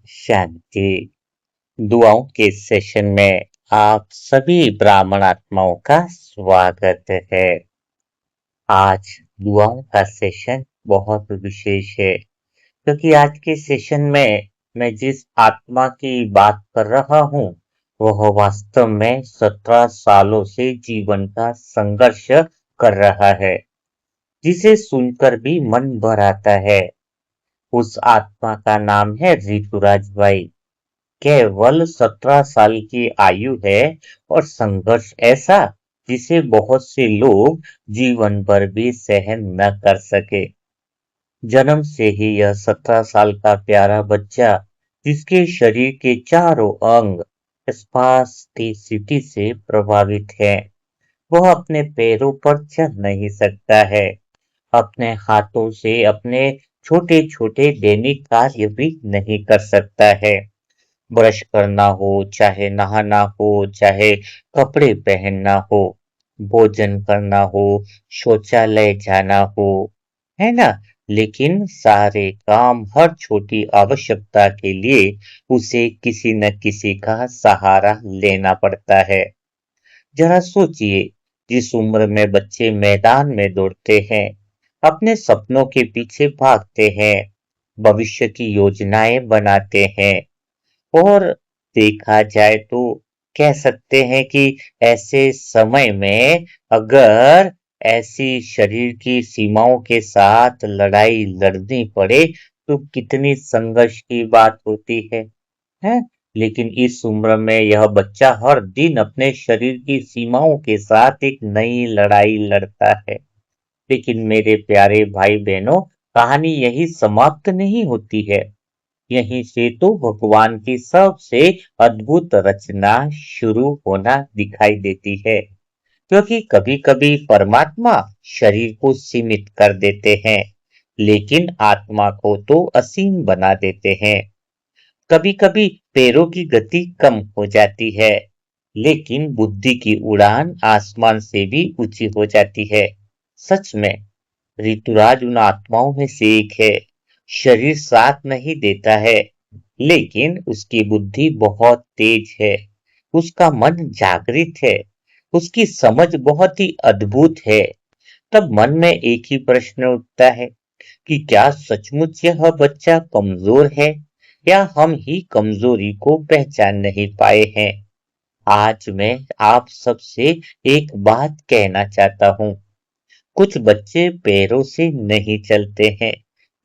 शांति। दुआओं के सेशन में आप सभी ब्राह्मण आत्माओं का स्वागत है। आज दुआओं का सेशन बहुत विशेष है क्योंकि आज के सेशन में मैं जिस आत्मा की बात कर रहा हूँ वह वास्तव में 17 सालों से जीवन का संघर्ष कर रहा है, जिसे सुनकर भी मन भर आता है। उस आत्मा का नाम है ऋतुराज भाई। केवल 17 साल की आयु है और संघर्ष ऐसा जिसे बहुत से लोग जीवन भर भी सहन न कर सके। जन्म से ही यह 17 साल का प्यारा बच्चा, जिसके शरीर के चारों अंग स्पास्टिसिटी से प्रभावित है, वह अपने पैरों पर चल नहीं सकता है। अपने हाथों से अपने छोटे छोटे दैनिक कार्य भी नहीं कर सकता है। ब्रश करना हो, चाहे नहाना हो, चाहे कपड़े पहनना हो, भोजन करना हो, शौचालय जाना हो, है ना। लेकिन सारे काम, हर छोटी आवश्यकता के लिए उसे किसी न किसी का सहारा लेना पड़ता है। जरा सोचिए, जिस उम्र में बच्चे मैदान में दौड़ते हैं, अपने सपनों के पीछे भागते हैं, भविष्य की योजनाएं बनाते हैं, और देखा जाए तो कह सकते हैं कि ऐसे समय में अगर ऐसी शरीर की सीमाओं के साथ लड़ाई लड़नी पड़े तो कितनी संघर्ष की बात होती है। लेकिन इस उम्र में यह बच्चा हर दिन अपने शरीर की सीमाओं के साथ एक नई लड़ाई लड़ता है। लेकिन मेरे प्यारे भाई बहनों, कहानी यही समाप्त नहीं होती है। यहीं से तो भगवान की सबसे अद्भुत रचना शुरू होना दिखाई देती है, क्योंकि कभी-कभी परमात्मा शरीर को सीमित कर देते हैं, लेकिन आत्मा को तो असीम बना देते हैं। कभी-कभी पैरों की गति कम हो जाती है, लेकिन बुद्धि की उड़ान आसमान से भी ऊंची हो जाती है। सच में ऋतुराज उन आत्माओं में से एक है। शरीर साथ नहीं देता है, लेकिन उसकी बुद्धि बहुत तेज है, उसका मन जागृत है, उसकी समझ बहुत ही अद्भुत है। तब मन में एक ही प्रश्न उठता है कि क्या सचमुच यह बच्चा कमजोर है, या हम ही कमजोरी को पहचान नहीं पाए हैं। आज मैं आप सबसे एक बात कहना चाहता हूँ। कुछ बच्चे पैरों से नहीं चलते हैं,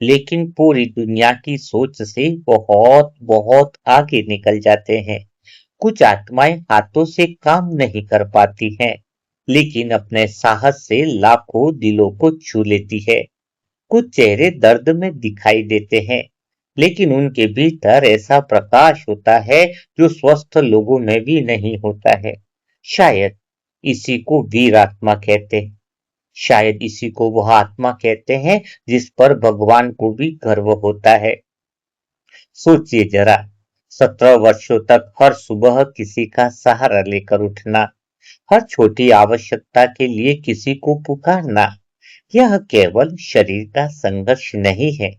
लेकिन पूरी दुनिया की सोच से बहुत बहुत आगे निकल जाते हैं। कुछ आत्माएं हाथों से काम नहीं कर पाती हैं, लेकिन अपने साहस से लाखों दिलों को छू लेती है। कुछ चेहरे दर्द में दिखाई देते हैं, लेकिन उनके भीतर ऐसा प्रकाश होता है जो स्वस्थ लोगों में भी नहीं होता है। शायद इसी को वीर आत्मा कहते हैं। शायद इसी को वह आत्मा कहते हैं जिस पर भगवान को भी गर्व होता है। सोचिए जरा, 17 वर्षों तक हर सुबह किसी का सहारा लेकर उठना, हर छोटी आवश्यकता के लिए किसी को पुकारना, यह केवल शरीर का संघर्ष नहीं है,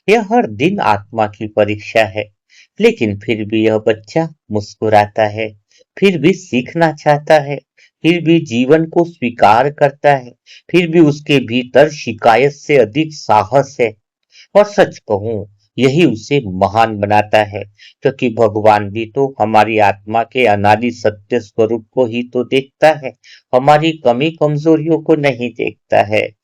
यह हर दिन आत्मा की परीक्षा है। लेकिन फिर भी यह बच्चा मुस्कुराता है, फिर भी सीखना चाहता है, फिर भी जीवन को स्वीकार करता है, फिर भी उसके भीतर शिकायत से अधिक साहस है। और सच कहूं, यही उसे महान बनाता है, क्योंकि भगवान भी तो हमारी आत्मा के अनादि सत्य स्वरूप को ही तो देखता है, हमारी कमी कमजोरियों को नहीं देखता है।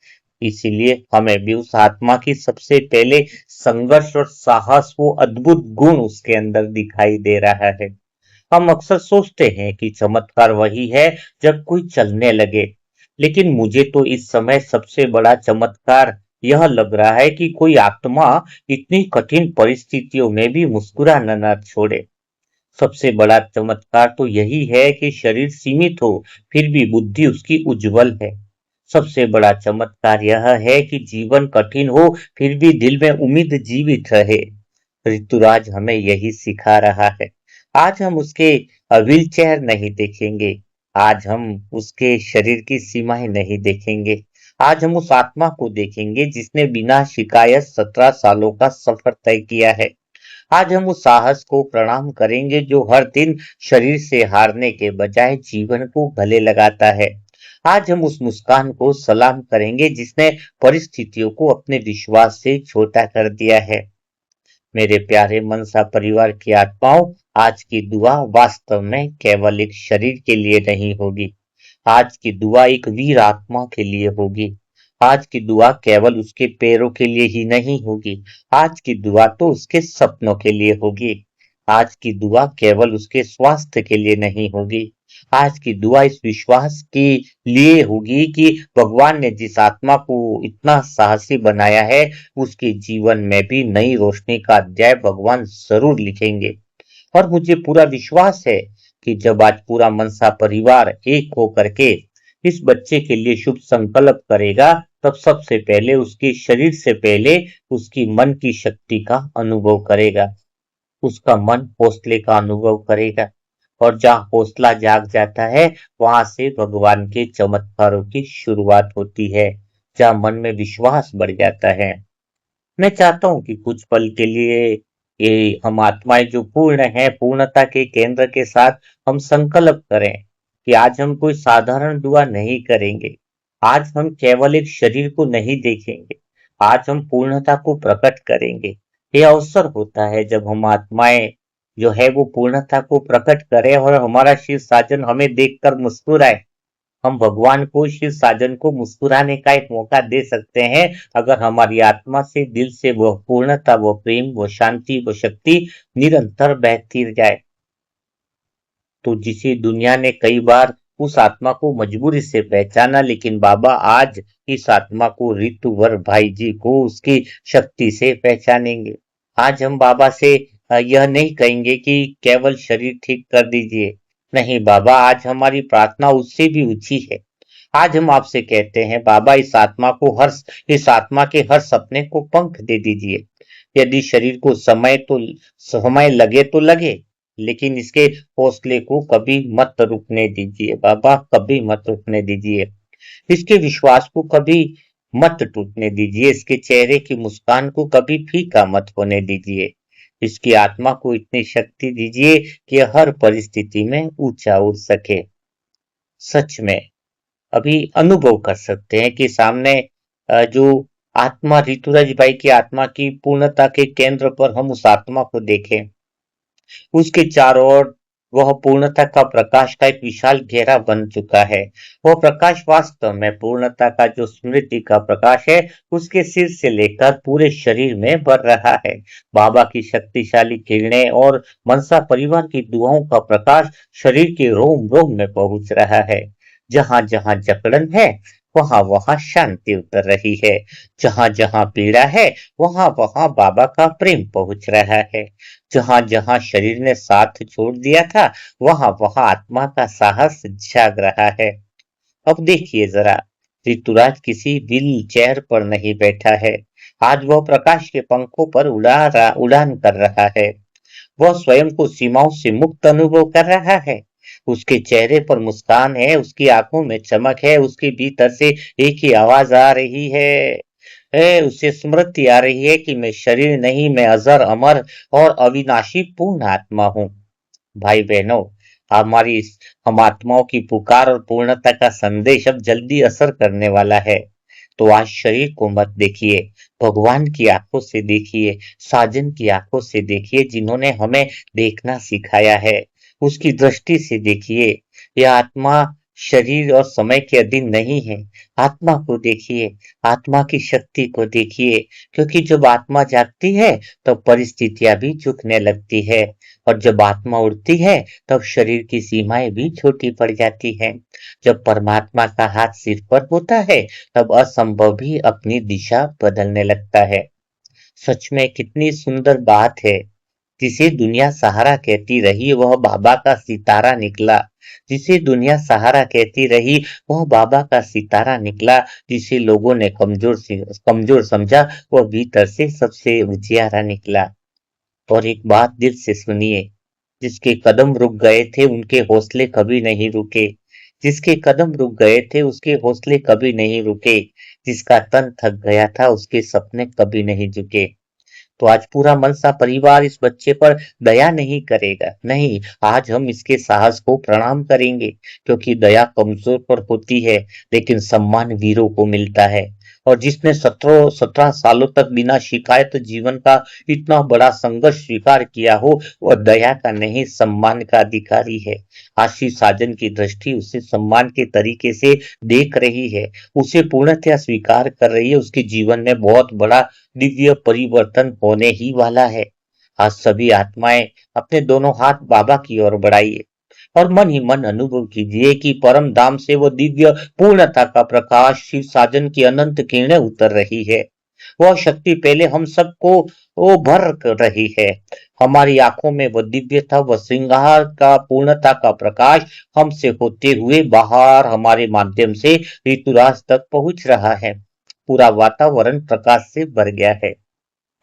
इसीलिए हमें भी उस आत्मा की सबसे पहले संघर्ष और साहस, वो अद्भुत गुण उसके अंदर दिखाई दे रहा है। हम अक्सर सोचते हैं कि चमत्कार वही है जब कोई चलने लगे, लेकिन मुझे तो इस समय सबसे बड़ा चमत्कार यह लग रहा है कि कोई आत्मा इतनी कठिन परिस्थितियों में भी मुस्कुराना न छोड़े। सबसे बड़ा चमत्कार तो यही है कि शरीर सीमित हो, फिर भी बुद्धि उसकी उज्जवल है। सबसे बड़ा चमत्कार यह है कि जीवन कठिन हो, फिर भी दिल में उम्मीद जीवित रहे। ऋतुराज हमें यही सिखा रहा है। आज हम उसके व्हील चेयर नहीं देखेंगे, आज हम उसके शरीर की सीमाएं नहीं देखेंगे, आज हम उस आत्मा को देखेंगे जिसने बिना शिकायत 17 सालों का सफर तय किया है। आज हम उस साहस को प्रणाम करेंगे जो हर दिन शरीर से हारने के बजाय जीवन को गले लगाता है। आज हम उस मुस्कान को सलाम करेंगे जिसने परिस्थितियों को अपने विश्वास से छोटा कर दिया है। मेरे प्यारे मनसा परिवार की आत्माओं, आज की दुआ वास्तव में केवल एक शरीर के लिए नहीं होगी। आज की दुआ एक वीर आत्मा के लिए होगी। आज की दुआ केवल उसके पैरों के लिए ही नहीं होगी। आज की दुआ तो उसके सपनों के लिए होगी। आज की दुआ केवल उसके स्वास्थ्य के लिए नहीं होगी। आज की दुआ इस विश्वास के लिए होगी कि भगवान ने जिस आत्मा को इतना साहसी बनाया है, उसके जीवन में भी नई रोशनी का अध्याय भगवान जरूर लिखेंगे। और मुझे पूरा विश्वास है कि जब आज पूरा मनसा परिवार एक होकर के इस बच्चे के लिए शुभ संकल्प करेगा, तब सबसे पहले उसके शरीर से पहले उसकी मन की शक्ति का अनुभव करेगा। उसका मन हौसले का अनुभव करेगा, और जहां हौसला जाग जाता है, वहां से भगवान के चमत्कारों की शुरुआत होती है। जहां मन में विश्वास बढ़ जाता है। मैं चाहता हूं कि कुछ पल के लिए ये हम आत्माएं जो पूर्ण है, पूर्णता के केंद्र के साथ हम संकल्प करें कि आज हम कोई साधारण दुआ नहीं करेंगे। आज हम केवल एक शरीर को नहीं देखेंगे। आज हम पूर्णता को प्रकट करेंगे। ये अवसर होता है जब हम आत्माएं जो है वो पूर्णता को प्रकट करें और हमारा शिव साजन हमें देखकर मुस्कुराए। हम भगवान को, शिव साजन को मुस्कुराने का एक मौका दे सकते हैं अगर हमारी आत्मा से, दिल से वह पूर्णता, वो प्रेम, वो शांति, वो शक्ति निरंतर बहती जाए। तो जिसे दुनिया ने कई बार उस आत्मा को मजबूरी से पहचाना, लेकिन बाबा आज इस आत्मा को, ऋतुवर भाई जी को उसकी शक्ति से पहचानेंगे। आज हम बाबा से यह नहीं कहेंगे कि केवल शरीर ठीक कर दीजिए। नहीं बाबा, आज हमारी प्रार्थना उससे भी ऊंची है। आज हम आपसे कहते हैं बाबा, इस आत्मा के हर सपने को पंख दे दीजिए। यदि शरीर को समय लगे तो लगे, लेकिन इसके हौसले को कभी मत रुकने दीजिए बाबा, कभी मत रुकने दीजिए। इसके विश्वास को कभी मत टूटने दीजिए। इसके चेहरे की मुस्कान को कभी फीका मत होने दीजिए। इसकी आत्मा को इतनी शक्ति दीजिए कि हर परिस्थिति में ऊंचा उड़ सके। सच में अभी अनुभव कर सकते हैं कि सामने जो आत्मा, ऋतुराज भाई की आत्मा की पूर्णता के केंद्र पर हम उस आत्मा को देखें। उसके चारों ओर वह पूर्णता का प्रकाश का एक विशाल घेरा बन चुका है। वह प्रकाश वास्तव में पूर्णता का जो स्मृति का प्रकाश है, उसके सिर से लेकर पूरे शरीर में बढ़ रहा है। बाबा की शक्तिशाली किरणें और मनसा परिवार की दुआओं का प्रकाश शरीर के रोम रोम में पहुंच रहा है। जहां जहां जकड़न है, वहां वहां शांति उतर रही है। जहां जहां पीड़ा है, वहां वहां बाबा का प्रेम पहुंच रहा है। जहां जहां शरीर ने साथ छोड़ दिया था, वहां वहां आत्मा का साहस जाग रहा है। अब देखिए जरा, ऋतुराज किसी व्हील चेयर पर नहीं बैठा है। आज वह प्रकाश के पंखों पर उड़ान कर रहा है। वह स्वयं को सीमाओं से मुक्त अनुभव कर रहा है। उसके चेहरे पर मुस्कान है, उसकी आंखों में चमक है, उसके भीतर से एक ही आवाज आ रही है, उसे स्मृति आ रही है कि मैं शरीर नहीं, मैं अजर, अमर और अविनाशी पूर्ण आत्मा हूँ। भाई बहनों, हमारी हम आत्माओं की पुकार और पूर्णता का संदेश अब जल्दी असर करने वाला है। तो आज शरीर को मत देखिए, भगवान की आंखों से देखिए, साजन की आंखों से देखिए, जिन्होंने हमें देखना सिखाया है। उसकी दृष्टि से देखिए। यह आत्मा शरीर और समय के अधीन नहीं है। आत्मा को देखिए, आत्मा की शक्ति को देखिए, क्योंकि जब आत्मा जागती है, तब परिस्थितियां भी झुकने लगती है, और जब आत्मा उड़ती है, तब शरीर की सीमाएं भी छोटी पड़ जाती हैं। जब परमात्मा का हाथ सिर पर होता है, तब असंभव भी अपनी दिशा बदलने लगता है। सच में कितनी सुंदर बात है। जिसे दुनिया सहारा कहती रही, वह बाबा का सितारा निकला। जिसे दुनिया सहारा कहती रही, वह बाबा का सितारा निकला। जिसे लोगों ने कमजोर समझा, वह भीतर से सबसे उजियारा निकला। और एक बात दिल से सुनिए, जिसके कदम रुक गए थे, उनके हौसले कभी नहीं रुके। जिसके कदम रुक गए थे, उसके हौसले कभी नहीं रुके। जिसका तन थक गया था, उसके सपने कभी नहीं झुके। तो आज पूरा मनसा परिवार इस बच्चे पर दया नहीं करेगा, नहीं, आज हम इसके साहस को प्रणाम करेंगे, क्योंकि दया कमजोर पर होती है, लेकिन सम्मान वीरों को मिलता है। और जिसने 17 सालों तक बिना शिकायत जीवन का इतना बड़ा संघर्ष स्वीकार किया हो, वह दया का नहीं, सम्मान का अधिकारी है। आशीष साजन की दृष्टि उसे सम्मान के तरीके से देख रही है, उसे पूर्णतया स्वीकार कर रही है, उसके जीवन में बहुत बड़ा दिव्य परिवर्तन होने ही वाला है। आज सभी आत्माएं अपने दोनों हाथ बाबा की ओर बढ़ाइए और मन ही मन अनुभव कीजिए कि परम धाम से वो दिव्य पूर्णता का प्रकाश शिव साजन की अनंत किरणें उतर रही है। वह शक्ति पहले हम सबको वो भर कर रही है। हमारी आंखों में वह दिव्यता, वह श्रृंगार का पूर्णता का प्रकाश हमसे होते हुए बाहर हमारे माध्यम से ऋतुराज तक पहुंच रहा है। पूरा वातावरण प्रकाश से भर गया है।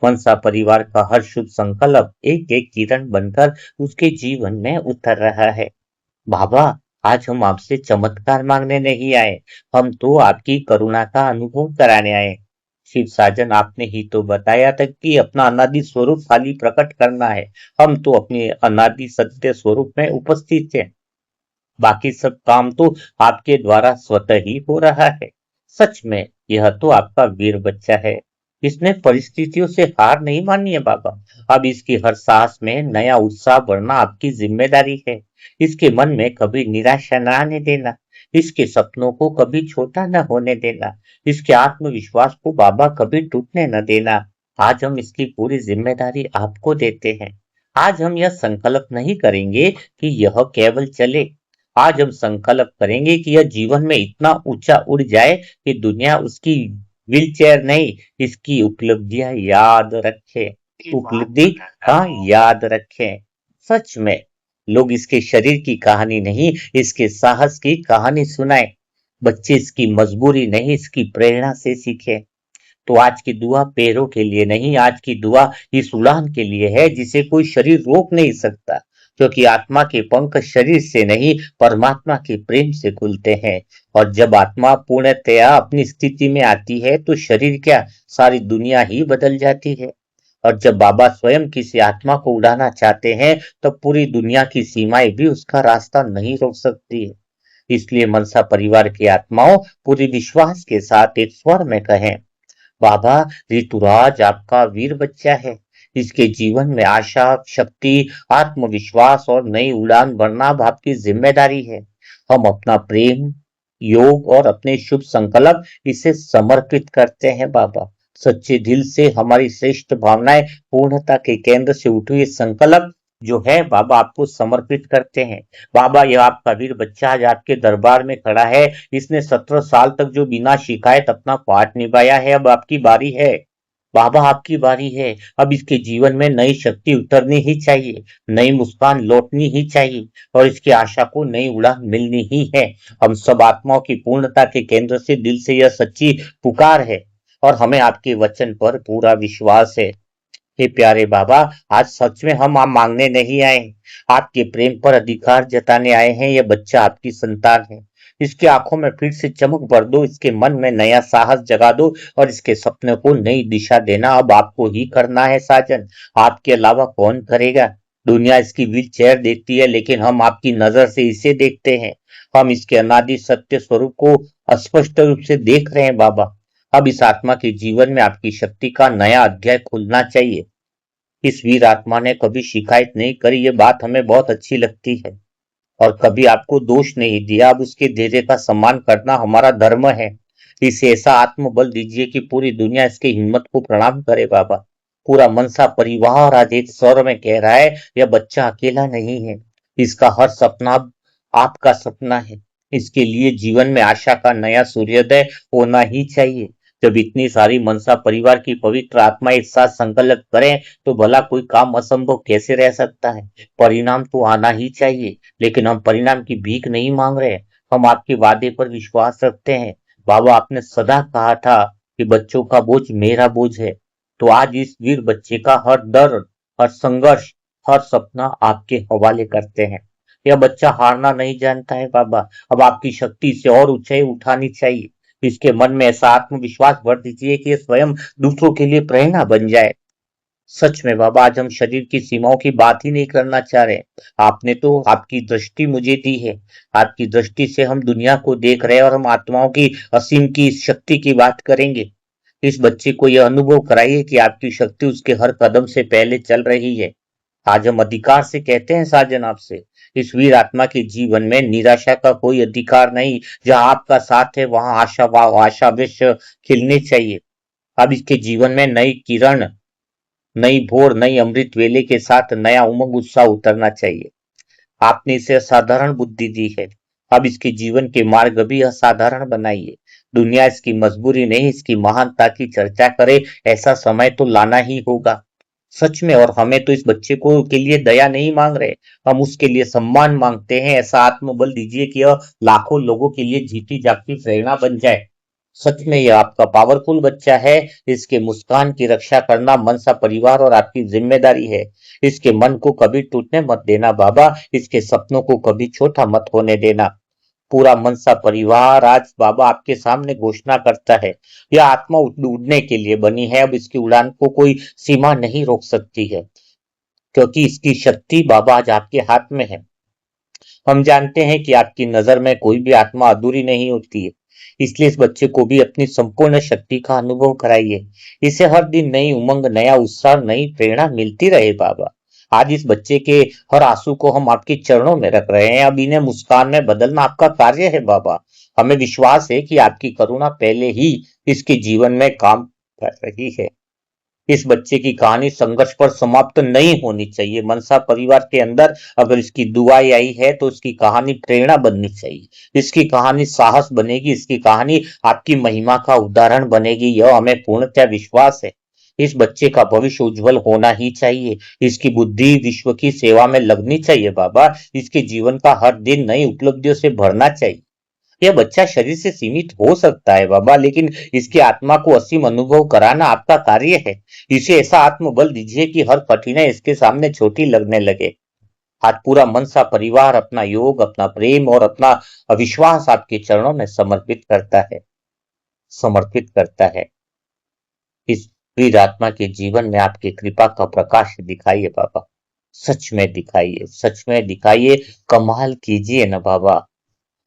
मनसा परिवार का हर शुभ संकल्प एक एक किरण बनकर उसके जीवन में उतर रहा है। बाबा, आज हम आपसे चमत्कार मांगने नहीं आए, हम तो आपकी करुणा का अनुभव कराने आए। शिव साजन, आपने ही तो बताया था कि अपना अनादि स्वरूप खाली प्रकट करना है। हम तो अपने अनादि सत्य स्वरूप में उपस्थित हैं। बाकी सब काम तो आपके द्वारा स्वतः ही हो रहा है। सच में यह तो आपका वीर बच्चा है। इसने परिस्थितियों से हार नहीं मानी है बाबा। अब इसकी हर सांस में नया उत्साह भरना आपकी जिम्मेदारी है। इसके मन में कभी निराशा न आने देना, इसके सपनों को कभी छोटा न होने देना, इसके आत्मविश्वास को बाबा कभी टूटने न देना। आज हम इसकी पूरी जिम्मेदारी आपको देते हैं। आज हम यह संकल्प नहीं करेंगे कि यह केवल चले, आज हम संकल्प करेंगे कि यह जीवन में इतना ऊंचा उड़ जाए कि दुनिया उसकी व्हीलचेयर नहीं, इसकी उपलब्धियां याद रखे। उपलब्धि हाँ याद रखे। सच में लोग इसके शरीर की कहानी नहीं, इसके साहस की कहानी सुनाए। बच्चे इसकी मजबूरी नहीं, इसकी प्रेरणा से सीखे। तो आज की दुआ पैरों के लिए नहीं, आज की दुआ इस उड़ान के लिए है जिसे कोई शरीर रोक नहीं सकता, क्योंकि आत्मा के पंख शरीर से नहीं, परमात्मा के प्रेम से खुलते हैं। और जब आत्मा पूर्णतया अपनी स्थिति में आती है तो शरीर क्या, सारी दुनिया ही बदल जाती है। और जब बाबा स्वयं किसी आत्मा को उड़ाना चाहते हैं तो पूरी दुनिया की सीमाएं भी उसका रास्ता नहीं रोक सकती है। इसलिए मनसा परिवार की आत्माओं पूरी विश्वास के साथ एक स्वर में कहें, बाबा, ऋतुराज आपका वीर बच्चा है। इसके जीवन में आशा, शक्ति, आत्मविश्वास और नई उड़ान भरना अब आपकी जिम्मेदारी है। हम अपना प्रेम, योग और अपने शुभ संकल्प इसे समर्पित करते हैं बाबा। सच्चे दिल से हमारी श्रेष्ठ भावनाएं पूर्णता के केंद्र से उठी हुई संकल्प जो है बाबा आपको समर्पित करते हैं। बाबा, यह आपका वीर बच्चा आज आपके दरबार में खड़ा है। इसने 17 साल तक जो बिना शिकायत अपना पाठ निभाया है, अब आपकी बारी है। बाबा, आपकी बारी है। अब इसके जीवन में नई शक्ति उतरनी ही चाहिए, नई मुस्कान लौटनी ही चाहिए और इसकी आशा को नई उड़ान मिलनी ही है। हम सब आत्माओं की पूर्णता के केंद्र से दिल से यह सच्ची पुकार है और हमें आपके वचन पर पूरा विश्वास है। हे प्यारे बाबा, आज सच में हम आप मांगने नहीं आए, आपके प्रेम पर अधिकार जताने आए हैं। यह बच्चा आपकी संतान है। इसकी आंखों में फिर से चमक भर दो, इसके मन में नया साहस जगा दो और इसके सपने को नई दिशा देना अब आपको ही करना है साजन। आपके अलावा कौन करेगा। दुनिया इसकी व्हील चेयर देखती है, लेकिन हम आपकी नजर से इसे देखते हैं। हम इसके अनादि सत्य स्वरूप को स्पष्ट रूप से देख रहे हैं बाबा। अब इस आत्मा के जीवन में आपकी शक्ति का नया अध्याय खुलना चाहिए। इस वीर आत्मा ने कभी शिकायत नहीं करी, ये बात हमें बहुत अच्छी लगती है, और कभी आपको दोष नहीं दिया। अब उसके धैर्य का सम्मान करना हमारा धर्म है। इसे ऐसा आत्मबल दीजिए कि पूरी दुनिया इसकी हिम्मत को प्रणाम करे बाबा। पूरा मनसा परिवार आज एक स्वर में कह रहा है, यह बच्चा अकेला नहीं है, इसका हर सपना आपका सपना है। इसके लिए जीवन में आशा का नया सूर्योदय होना ही चाहिए। जब इतनी सारी मनसा परिवार की पवित्र आत्मा एक साथ संकल्प करें तो भला कोई काम असंभव कैसे रह सकता है। परिणाम तो आना ही चाहिए, लेकिन हम परिणाम की भीख नहीं मांग रहे, हम आपके वादे पर विश्वास रखते हैं। बाबा, आपने सदा कहा था कि बच्चों का बोझ मेरा बोझ है। तो आज इस वीर बच्चे का हर दर्द, हर संघर्ष, हर सपना आपके हवाले करते हैं। यह बच्चा हारना नहीं जानता है बाबा। अब आपकी शक्ति से और ऊंचाई उठानी चाहिए। इसके मन में ऐसा आत्मविश्वास भर दीजिए कि यह स्वयं दूसरों के लिए प्रेरणा बन जाए। सच में बाबा, आज हम शरीर की सीमाओं की बात ही नहीं करना चाह रहे। आपने तो आपकी दृष्टि मुझे दी है। आपकी दृष्टि से हम दुनिया को देख रहे हैं और हम आत्माओं की असीम की शक्ति की बात करेंगे। इस बच्चे को यह अनुभव कराइए कि आपकी शक्ति उसके हर कदम से पहले चल रही है। आज हम अधिकार से कहते हैं साजन आपसे, इस वीर आत्मा के जीवन में निराशा का कोई अधिकार नहीं। जहां आपका साथ है वहां आशा व आशा अवश्य खिलनी चाहिए। अब इसके जीवन में नई किरण, नई भोर, नई अमृत वेले के साथ नया उमंग उत्साह उतरना चाहिए। आपने इसे असाधारण बुद्धि दी है। अब इसके जीवन के मार्ग भी असाधारण बनाइए। दुनिया इसकी मजबूरी नहीं, इसकी महानता की चर्चा करे, ऐसा समय तो लाना ही होगा। सच में, और हमें तो इस बच्चे को के लिए दया नहीं मांग रहे, हम उसके लिए सम्मान मांगते हैं। ऐसा आत्मबल दीजिए कि यह लाखों लोगों के लिए जीती जागती प्रेरणा बन जाए। सच में यह आपका पावरफुल बच्चा है। इसके मुस्कान की रक्षा करना मनसा परिवार और आपकी जिम्मेदारी है। इसके मन को कभी टूटने मत देना बाबा, इसके सपनों को कभी छोटा मत होने देना। पूरा मनसा परिवार आज बाबा आपके सामने घोषणा करता है, यह आत्मा उड़ने के लिए बनी है। अब इसकी उड़ान को कोई सीमा नहीं रोक सकती है, क्योंकि इसकी शक्ति बाबा आज आपके हाथ में है। हम जानते हैं कि आपकी नजर में कोई भी आत्मा अधूरी नहीं होती है। इसलिए इस बच्चे को भी अपनी संपूर्ण शक्ति का अनुभव कराइए। इसे हर दिन नई उमंग, नया उत्साह, नई प्रेरणा मिलती रहे बाबा। आज इस बच्चे के हर आंसू को हम आपके चरणों में रख रहे हैं। अब इन्हें मुस्कान में बदलना आपका कार्य है बाबा। हमें विश्वास है कि आपकी करुणा पहले ही इसके जीवन में काम कर रही है। इस बच्चे की कहानी संघर्ष पर समाप्त नहीं होनी चाहिए। मनसा परिवार के अंदर अगर इसकी दुआई आई है तो इसकी कहानी प्रेरणा बननी चाहिए। इसकी कहानी साहस बनेगी, इसकी कहानी आपकी महिमा का उदाहरण बनेगी। यह हमें पूर्णतः विश्वास है। इस बच्चे का भविष्य उज्जवल होना ही चाहिए। इसकी बुद्धि विश्व की सेवा में लगनी चाहिए बाबा। इसके जीवन का हर दिन नई उपलब्धियों से भरना चाहिए। यह बच्चा शरीर से सीमित हो सकता है बाबा, लेकिन इसकी आत्मा को असीम अनुभव कराना आपका कार्य है। इसे ऐसा आत्मबल दीजिए कि हर कठिनाई इसके सामने छोटी लगने लगे। आज पूरा मनसा परिवार अपना योग, अपना प्रेम और अपना विश्वास आपके चरणों में समर्पित करता है। इस वीर आत्मा के जीवन में आपकी कृपा का प्रकाश दिखाइए बाबा। सच में दिखाइए, सच में दिखाइए। कमाल कीजिए ना बाबा।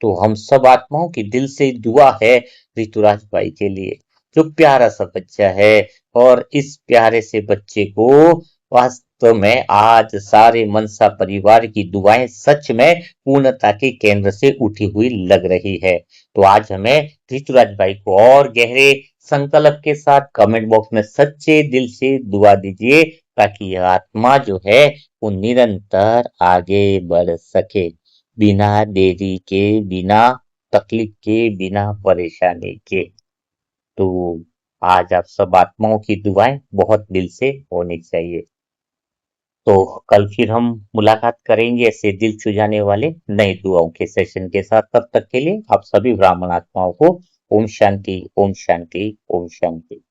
तो हम सब आत्माओं की दिल से दुआ है ऋतुराज भाई के लिए, जो प्यारा सा बच्चा है। और इस प्यारे से बच्चे को वास्तव में आज सारे मनसा परिवार की दुआएं सच में पूर्णता के केंद्र से उठी हुई लग रही है। तो आज हमें ऋतुराज भाई को और गहरे संकल्प के साथ कमेंट बॉक्स में सच्चे दिल से दुआ दीजिए, ताकि यह आत्मा जो है वो निरंतर आगे बढ़ सके, बिना देरी के, बिना तकलीफ के, बिना परेशानी के। तो आज आप सब आत्माओं की दुआएं बहुत दिल से होनी चाहिए। तो कल फिर हम मुलाकात करेंगे ऐसे दिल छू जाने वाले नए दुआओं के सेशन के साथ। तब तक के लिए आप सभी ब्राह्मण आत्माओं को ओम शांति, ओम शांति, ओम शांति।